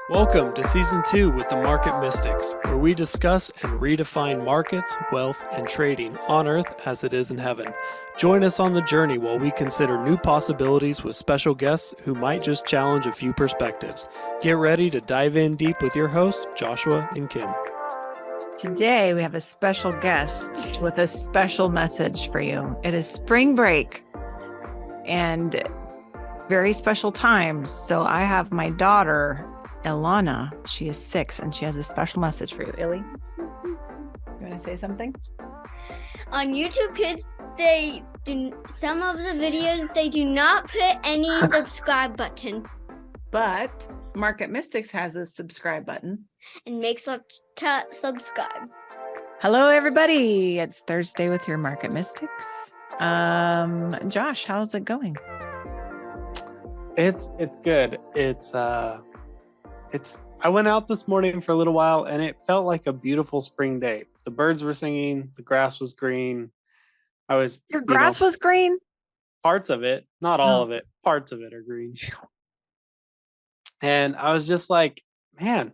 Welcome to Season 2 with the Market Mystics, where we discuss and redefine markets, wealth, and trading on Earth as it is in heaven. Join us on the journey while we consider new possibilities with special guests who might just challenge a few perspectives. Get ready to dive in deep with your hosts, Joshua and Kim. Today, we have a special guest with a special message for you. It is spring break and very special times. So I have my daughter, Ilana. She is 6 and she has a special message for you. Illy, you want to say something? On YouTube Kids, some of the videos, they do not put any subscribe button. But Market Mystics has a subscribe button. And make sure to subscribe. Hello, everybody. It's Thursday with your Market Mystics. Josh, how's it going? It's good. I went out this morning for a little while and it felt like a beautiful spring day. The birds were singing, the grass was green. Your grass was green? Parts of it, not all of it. Parts of it are green. And I was just like, man,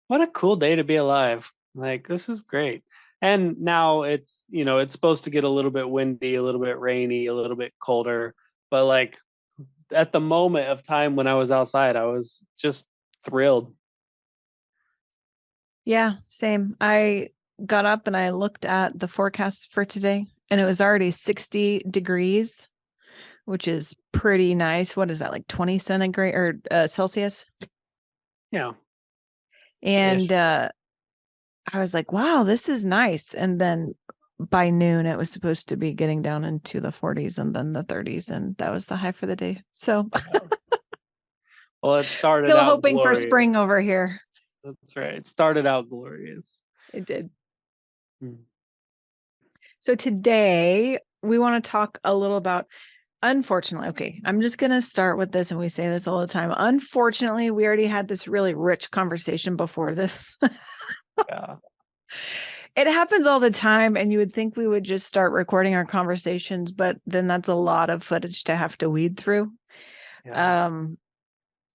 what a cool day to be alive. Like, this is great. And now it's supposed to get a little bit windy, a little bit rainy, a little bit colder. But like at the moment of time when I was outside, I was just thrilled. Yeah, same. I got up and I looked at the forecast for today and it was already 60 degrees, which is pretty nice. What is that, like 20 centigrade or Celsius? Yeah. And I was like, wow, this is nice. And then by noon, it was supposed to be getting down into the 40s and then the 30s. And that was the high for the day. So well, it started still out hoping glorious. for spring over here. That's right. It started out glorious. It did. So today we want to talk a little about, unfortunately, okay, I'm just going to start with this, and we say this all the time. Unfortunately, we already had this really rich conversation before this. Yeah. It happens all the time, and you would think we would just start recording our conversations, but then that's a lot of footage to have to weed through. Yeah.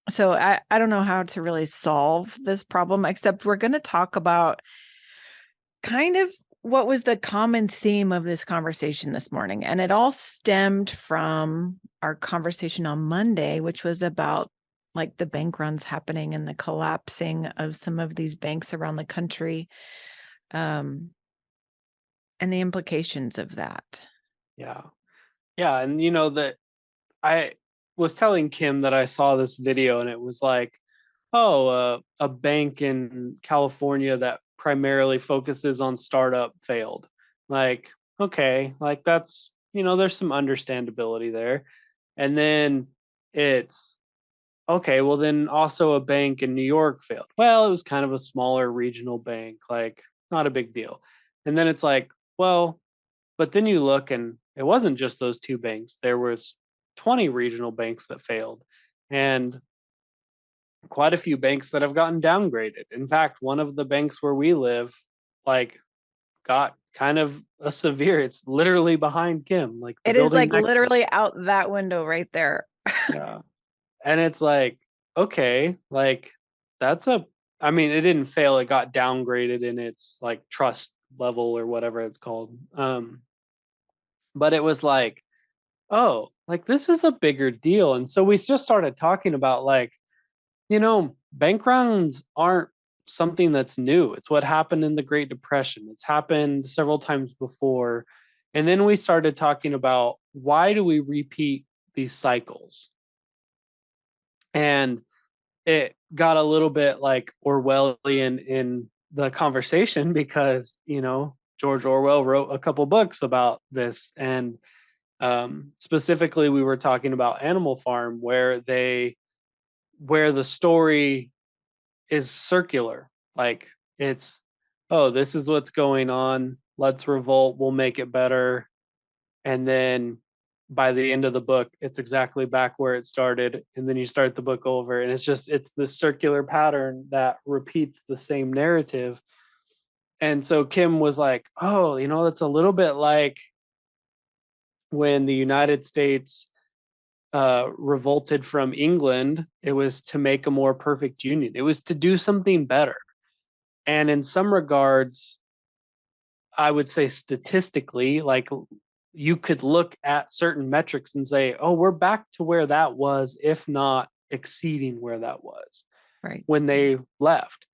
So I don't know how to really solve this problem, except we're going to talk about kind of what was the common theme of this conversation this morning. And it all stemmed from our conversation on Monday, which was about like the bank runs happening and the collapsing of some of these banks around the country, and the implications of that. Yeah. Yeah. And that I was telling Kim that I saw this video and it was like, a bank in California that primarily focuses on startup failed. Like, okay, like that's, there's some understandability there. And then it's okay, well then also a bank in New York failed. Well, it was kind of a smaller regional bank, like not a big deal. And then it's like, well, but then you look and it wasn't just those two banks. There was 20 regional banks that failed and quite a few banks that have gotten downgraded. In fact, one of the banks where we live, like, got kind of a severe. It's literally behind Kim. Like it is like literally out that window right there. Yeah, and it's like, okay, like that's it didn't fail. It got downgraded in its like trust level or whatever it's called. But it was like, oh, like this is a bigger deal. And so we just started talking about like, bank runs aren't something that's new. It's what happened in the Great Depression. It's happened several times before. And then we started talking about why do we repeat these cycles? And it got a little bit like Orwellian in the conversation because, George Orwell wrote a couple books about this. And specifically, we were talking about Animal Farm, where the story is circular. Like it's, oh, this is what's going on. Let's revolt. We'll make it better. And then by the end of the book, it's exactly back where it started. And then you start the book over and it's this circular pattern that repeats the same narrative. And so Kim was like, oh, that's a little bit like when the United States revolted from England, it was to make a more perfect union. It was to do something better. And in some regards, I would say statistically, like you could look at certain metrics and say, oh, we're back to where that was, if not exceeding where that was Right. when they left.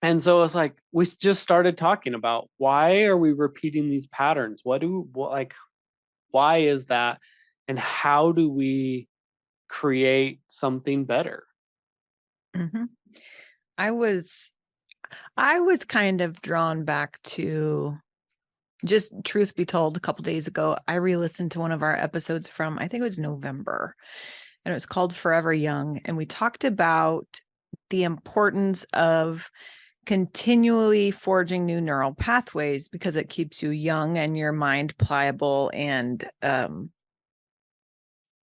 And so it's like we just started talking about, why are we repeating these patterns? Why is that? And how do we create something better? Mhm. I was kind of drawn back to, just truth be told, a couple days ago, I re-listened to one of our episodes from, I think it was November, and it was called Forever Young. And we talked about the importance of continually forging new neural pathways because it keeps you young and your mind pliable and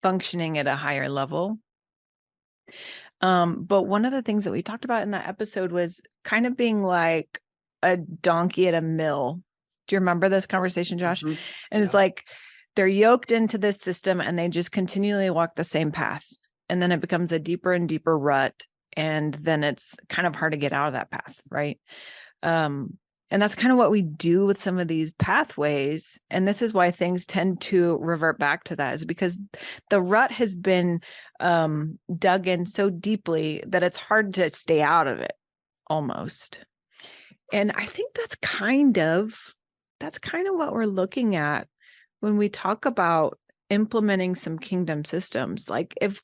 functioning at a higher level. But one of the things that we talked about in that episode was kind of being like a donkey at a mill. Do you remember this conversation, Josh? Mhm. And it's like they're yoked into this system and they just continually walk the same path. And then it becomes a deeper and deeper rut. And then it's kind of hard to get out of that path, right? And that's kind of what we do with some of these pathways. And this is why things tend to revert back to that, is because the rut has been dug in so deeply that it's hard to stay out of it almost. And I think that's kind of what we're looking at when we talk about implementing some kingdom systems. Like if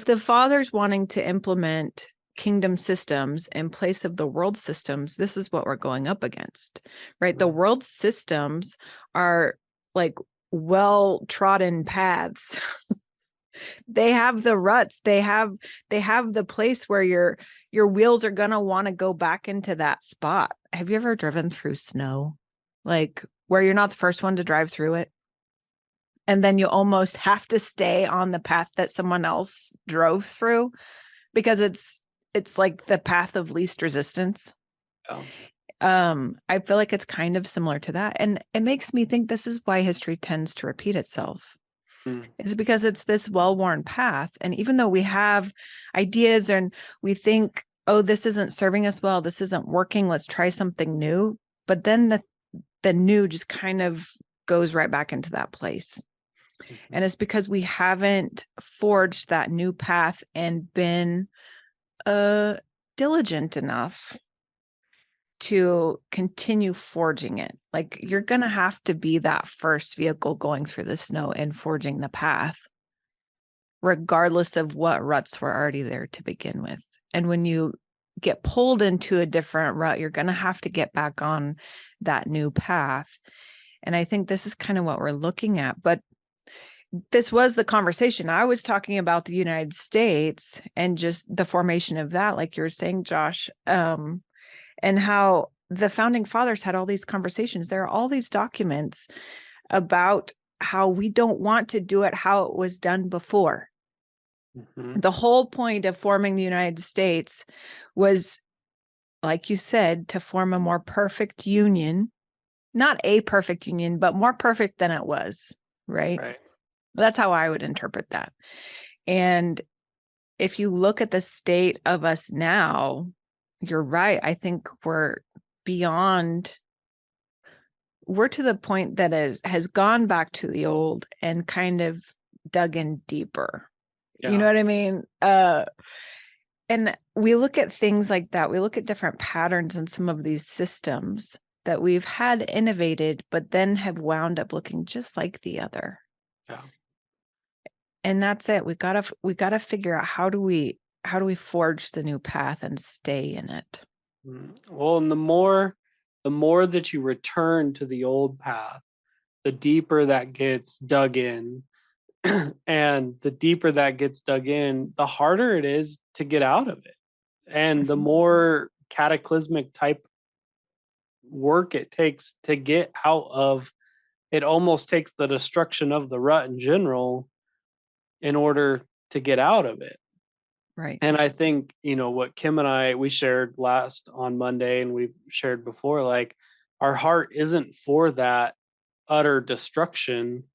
the Father's wanting to implement kingdom systems in place of the world systems, this is what we're going up against, right? The world systems are like well-trodden paths. They have the ruts. They have the place where your wheels are going to want to go back into that spot. Have you ever driven through snow? Like where you're not the first one to drive through it? And then you almost have to stay on the path that someone else drove through because it's like the path of least resistance. Oh. I feel like it's kind of similar to that. And it makes me think this is why history tends to repeat itself. Is because it's this well-worn path. And even though we have ideas and we think, oh, this isn't serving us well, this isn't working, let's try something new. But then the new just kind of goes right back into that place. And it's because we haven't forged that new path and been diligent enough to continue forging it. Like you're going to have to be that first vehicle going through the snow and forging the path, regardless of what ruts were already there to begin with. And when you get pulled into a different rut, you're going to have to get back on that new path. And I think this is kind of what we're looking at. But this was the conversation. I was talking about the United States and just the formation of that, like you're saying, Josh, and how the founding fathers had all these conversations. There are all these documents about how we don't want to do it how it was done before. Mm-hmm. The whole point of forming the United States was, like you said, to form a more perfect union, not a perfect union, but more perfect than it was, right? Right. That's how I would interpret that. And if you look at the state of us now, you're right. I think we're to the point that has gone back to the old and kind of dug in deeper. Yeah. You know what I mean? And we look at things like that. We look at different patterns in some of these systems that we've had innovated, but then have wound up looking just like the other. Yeah. And that's it. We gotta figure out how do we forge the new path and stay in it. Well, and the more that you return to the old path, the deeper that gets dug in. And the deeper that gets dug in, the harder it is to get out of it. And the more cataclysmic type work it takes to get out of it, almost takes the destruction of the rut in general in order to get out of it. Right. And I think, what Kim and we shared last on Monday, and we've shared before, like our heart isn't for that utter destruction.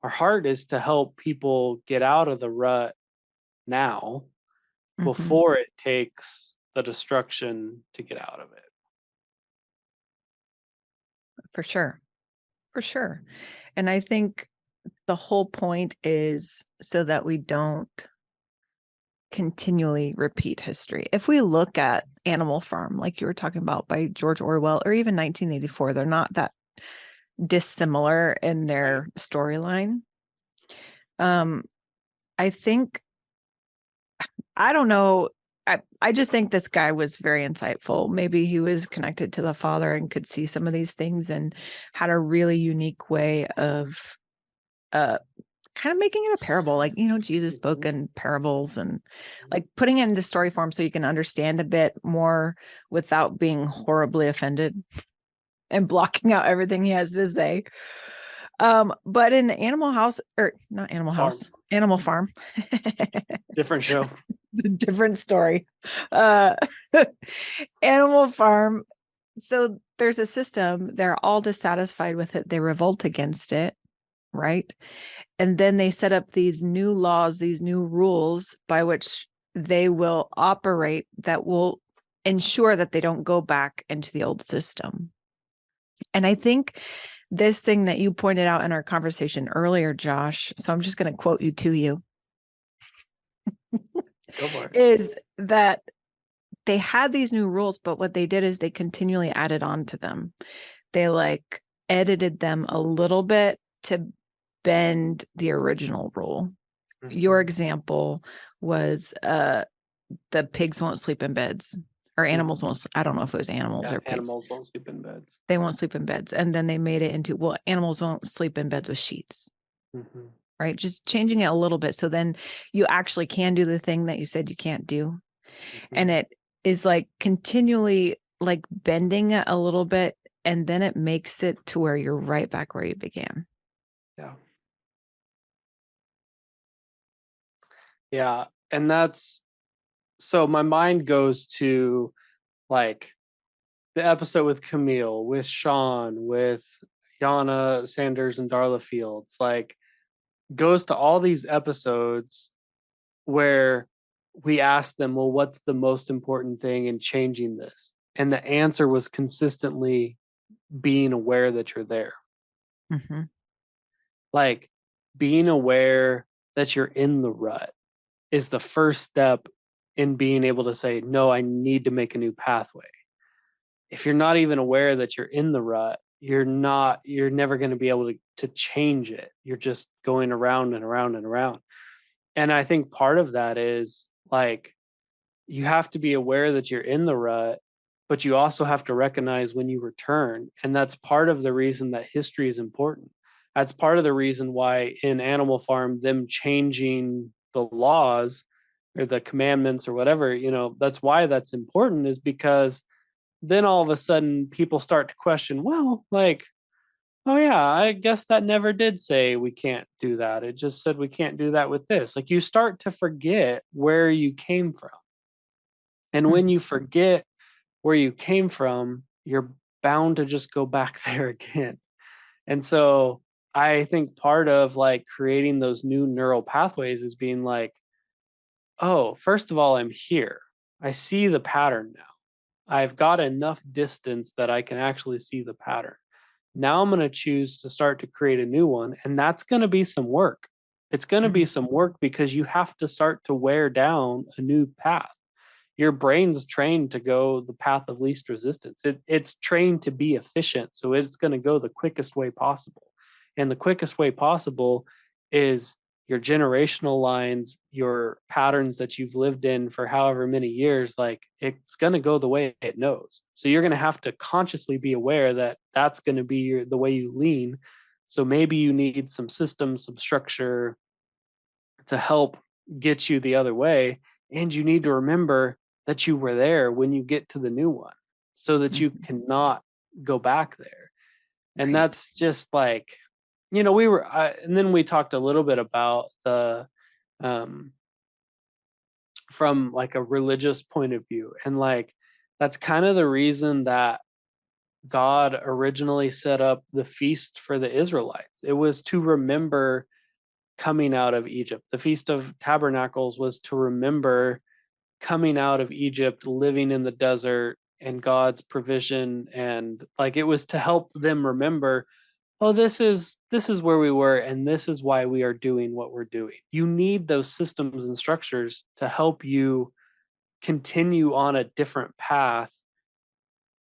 our heart is to help people get out of the rut now Mhm. before it takes the destruction to get out of it. For sure. For sure. And I think the whole point is so that we don't continually repeat history. If we look at Animal Farm, like you were talking about by George Orwell, or even 1984, they're not that dissimilar in their storyline. I think, I don't know. I just think this guy was very insightful. Maybe he was connected to the Father and could see some of these things and had a really unique way of kind of making it a parable. Like, Jesus spoke in parables and like putting it into story form so you can understand a bit more without being horribly offended and blocking out everything he has to say. But in Animal House, or not Animal House, Animal Farm. Different show. Different story. Animal Farm. So there's a system. They're all dissatisfied with it. They revolt against it, right? And then they set up these new laws, these new rules by which they will operate that will ensure that they don't go back into the old system. And I think this thing that you pointed out in our conversation earlier, Josh, so I'm just going to quote you to you. Go for it. Is that they had these new rules, but what they did is they continually added on to them. They like edited them a little bit to bend the original rule. Mm-hmm. Your example was the pigs won't sleep in beds, or animals won't. I don't know if it was animals or pigs. Animals won't sleep in beds. They won't sleep in beds. And then they made it into, well, animals won't sleep in beds with sheets. Mm-hmm. Right? Just changing it a little bit. So then you actually can do the thing that you said you can't do. Mm-hmm. And it is like continually like bending it a little bit. And then it makes it to where you're right back where you began. Yeah. Yeah. And that's, so my mind goes to like the episode with Camille, with Sean, with Yana Sanders and Darla Fields, like goes to all these episodes where we asked them, well, what's the most important thing in changing this? And the answer was consistently being aware that you're there. Mm-hmm. Like being aware that you're in the rut is the first step in being able to say, no, I need to make a new pathway. If you're not even aware that you're in the rut, you're never going to be able to change it. You're just going around and around and around. And I think part of that is like, you have to be aware that you're in the rut, but you also have to recognize when you return. And that's part of the reason that history is important. That's part of the reason why in Animal Farm, them changing the laws or the commandments or whatever, that's why that's important, is because then all of a sudden people start to question, well, like, oh yeah, I guess that never did say we can't do that. It just said we can't do that with this. Like you start to forget where you came from. And when you forget where you came from, you're bound to just go back there again. And so I think part of like creating those new neural pathways is being like, oh, first of all, I'm here. I see the pattern now. I've got enough distance that I can actually see the pattern. Now I'm going to choose to start to create a new one. And that's going to be some work. It's going to be some work because you have to start to wear down a new path. Your brain's trained to go the path of least resistance. It's trained to be efficient. So it's going to go the quickest way possible. And the quickest way possible is your generational lines, your patterns that you've lived in for however many years. Like it's going to go the way it knows. So you're going to have to consciously be aware that that's going to be the way you lean. So maybe you need some system, some structure to help get you the other way. And you need to remember that you were there when you get to the new one so that you cannot go back there. And that's just like, and then we talked a little bit about the, from like a religious point of view. And like, that's kind of the reason that God originally set up the feast for the Israelites. It was to remember coming out of Egypt. The Feast of Tabernacles was to remember coming out of Egypt, living in the desert, and God's provision, and like it was to help them remember, oh, this is where we were, and this is why we are doing what we're doing. You need those systems and structures to help you continue on a different path,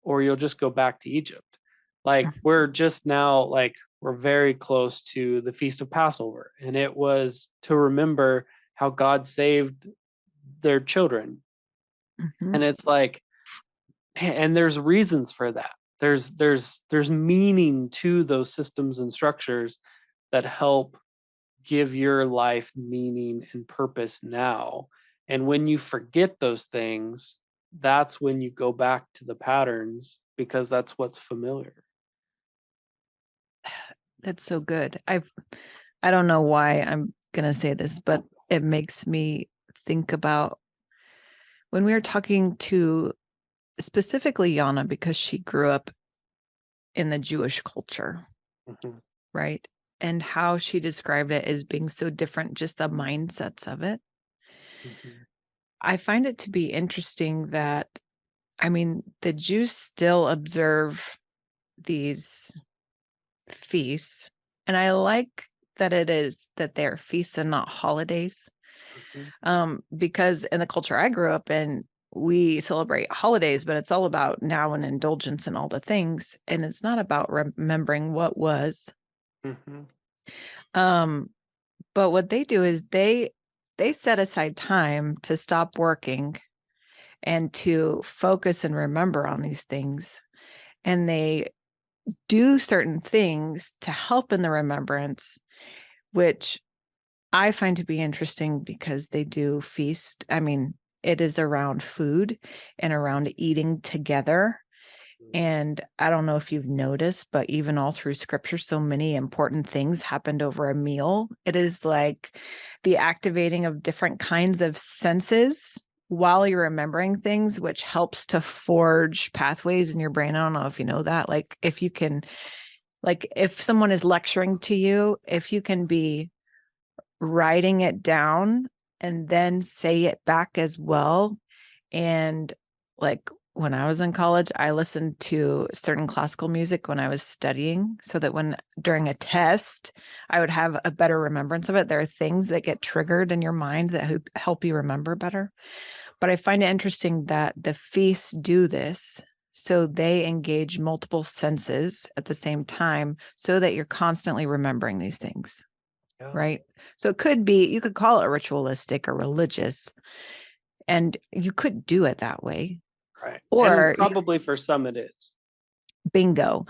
or you'll just go back to Egypt. Like we're just now, like we're very close to the Feast of Passover, and it was to remember how God saved their children. And it's like, and there's reasons for that. There's meaning to those systems and structures that help give your life meaning and purpose now. And when you forget those things, that's when you go back to the patterns, because that's what's familiar. That's so good. I don't know why I'm going to say this, but it makes me think about when we were talking to specifically Yana, because she grew up in the Jewish culture, right? And how she described it as being so different, just the mindsets of it. I find it to be interesting that, I mean, the Jews still observe these feasts, and I like that it is that they're feasts and not holidays. Because in the culture I grew up in, we celebrate holidays, but it's all about now and indulgence and all the things, and it's not about remembering what was. But what they do is they set aside time to stop working and to focus and remember on these things, and they do certain things to help in the remembrance, which I find to be interesting because they do feast. I mean, it is around food and around eating together. And I don't know if you've noticed, but even all through scripture, so many important things happened over a meal. It is like the activating of different kinds of senses while you're remembering things, which helps to forge pathways in your brain. I don't know if you know that. Like if you can, like if someone is lecturing to you, if you can be writing it down and then say it back as well. And like when I was in college, I listened to certain classical music when I was studying, so that when during a test, I would have a better remembrance of it. There are things that get triggered in your mind that help you remember better. But I find it interesting that the feasts do this. So they engage multiple senses at the same time so that you're constantly remembering these things. Yeah. Right. So it could be, you could call it ritualistic or religious, and you could do it that way. Right. Or and probably for some it is. Bingo.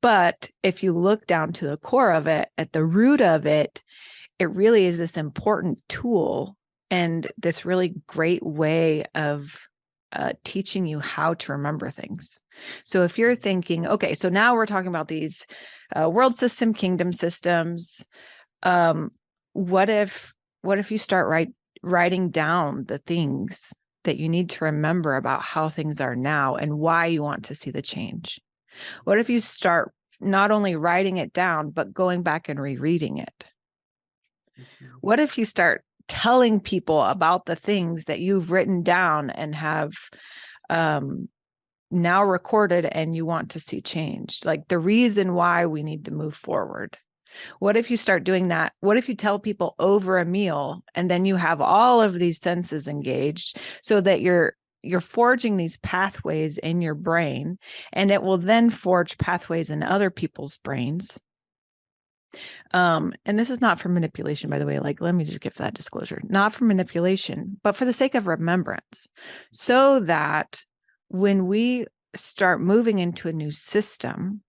But if you look down to the core of it, at the root of it, it really is this important tool and this really great way of teaching you how to remember things. So if you're thinking, okay, so now we're talking about these world system, kingdom systems. What if you start writing down the things that you need to remember about how things are now and why you want to see the change? What if you start not only writing it down, but going back and rereading it? What if you start telling people about the things that you've written down and have now recorded and you want to see changed? Like the reason why we need to move forward. What if you start doing that? What if you tell people over a meal and then you have all of these senses engaged so that you're forging these pathways in your brain, and it will then forge pathways in other people's brains. And this is not for manipulation, by the way. Like, let me just give that disclosure, not for manipulation, but for the sake of remembrance, so that when we start moving into a new system,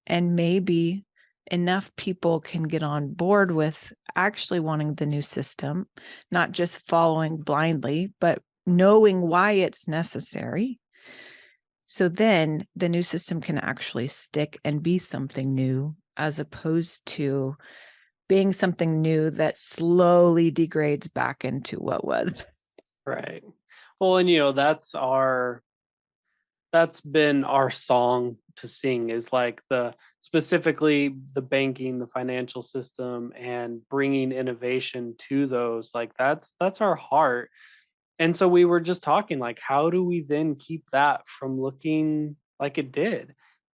and maybe enough people can get on board with actually wanting the new system, not just following blindly, but knowing why it's necessary. So then the new system can actually stick and be something new, as opposed to being something new that slowly degrades back into what was. Right. Well, and that's been our song to sing, is like specifically the banking, the financial system, and bringing innovation to those. Like that's our heart. And so we were just talking like, how do we then keep that from looking like it did?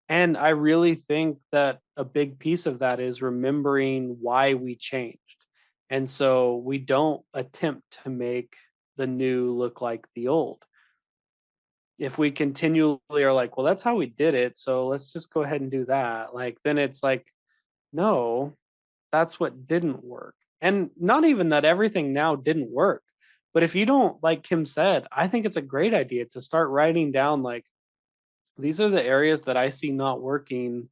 And I really think that a big piece of that is remembering why we changed. And so we don't attempt to make the new look like the old. If we continually are like, well, that's how we did it, so let's just go ahead and do that. Like, then it's like, no, that's what didn't work. And not even that everything now didn't work. But if you don't, like Kim said, I think it's a great idea to start writing down like, these are the areas that I see not working.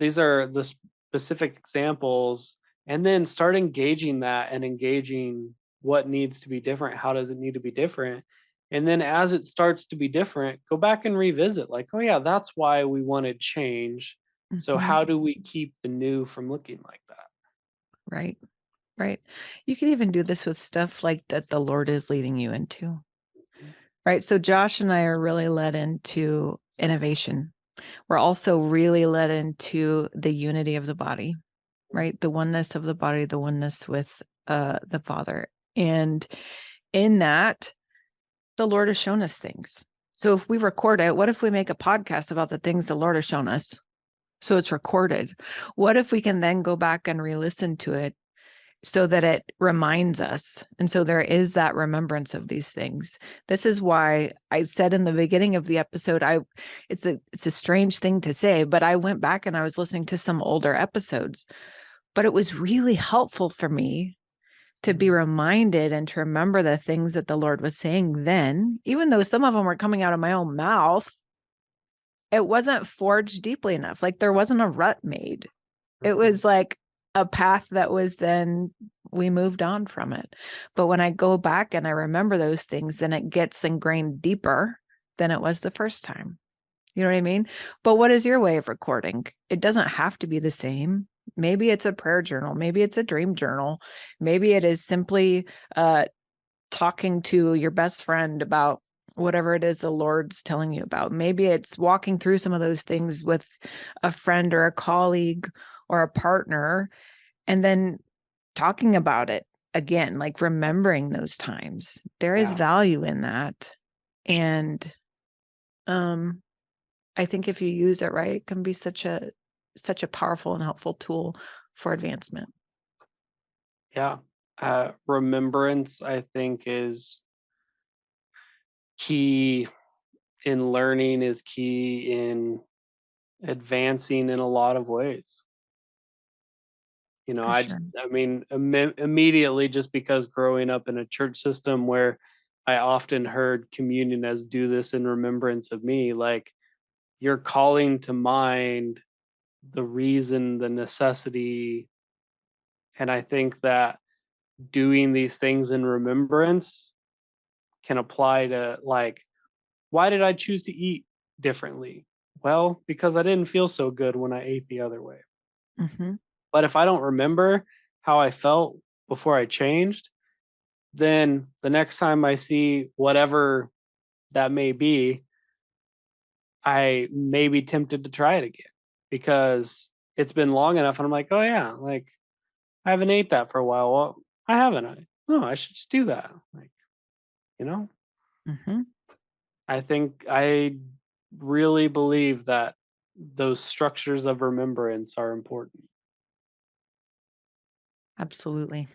These are the specific examples. And then start engaging that and engaging what needs to be different. How does it need to be different? And then as it starts to be different, go back and revisit like, oh, yeah, that's why we wanted change. So, Mhm. how do we keep the new from looking like that? Right. Right. You can even do this with stuff like that the Lord is leading you into. Right. So Josh and I are really led into innovation. We're also really led into the unity of the body, right? The oneness of the body, the oneness with the Father. And in that, the Lord has shown us things. So if we record it, what if we make a podcast about the things the Lord has shown us? So it's recorded. What if we can then go back and re-listen to it so that it reminds us? And so there is that remembrance of these things. This is why I said in the beginning of the episode, it's a strange thing to say, but I went back and I was listening to some older episodes, but it was really helpful for me to be reminded and to remember the things that the Lord was saying then, even though some of them were coming out of my own mouth. It wasn't forged deeply enough. Like there wasn't a rut made. It was like a path that was then we moved on from it. But when I go back and I remember those things, then it gets ingrained deeper than it was the first time. You know what I mean? But what is your way of recording? It doesn't have to be the same. Maybe it's a prayer journal. Maybe it's a dream journal. Maybe it is simply talking to your best friend about whatever it is the Lord's telling you about. Maybe it's walking through some of those things with a friend or a colleague or a partner, and then talking about it again, like remembering those times. There is value in that. And I think if you use it right, it can be such a powerful and helpful tool for advancement. Yeah. Remembrance, I think, is key in learning, is key in advancing in a lot of ways. You know, Sure. I mean, immediately, just because growing up in a church system where I often heard communion as do this in remembrance of me, like you're calling to mind the reason, the necessity. And I think that doing these things in remembrance can apply to like, why did I choose to eat differently? Well, because I didn't feel so good when I ate the other way. Mm-hmm. But if I don't remember how I felt before I changed, then the next time I see whatever that may be, I may be tempted to try it again because it's been long enough. And I'm like, oh, yeah, like I haven't ate that for a while. Well, I haven't. No, I should just do that. Like, you know, Mm-hmm. I think I really believe that those structures of remembrance are important. Absolutely.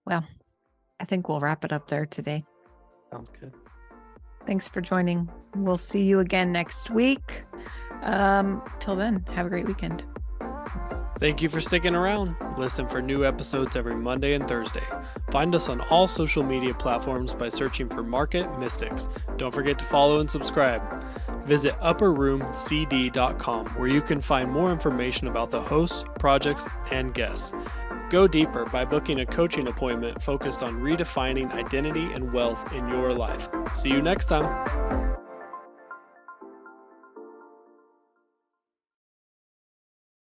Well, I think we'll wrap it up there today. Sounds good. Thanks for joining. We'll see you again next week. Till then, have a great weekend. Thank you for sticking around. Listen for new episodes every Monday and Thursday. Find us on all social media platforms by searching for Market Mystics. Don't forget to follow and subscribe. Visit upperroomcd.com where you can find more information about the hosts, projects, and guests. Go deeper by booking a coaching appointment focused on redefining identity and wealth in your life. See you next time.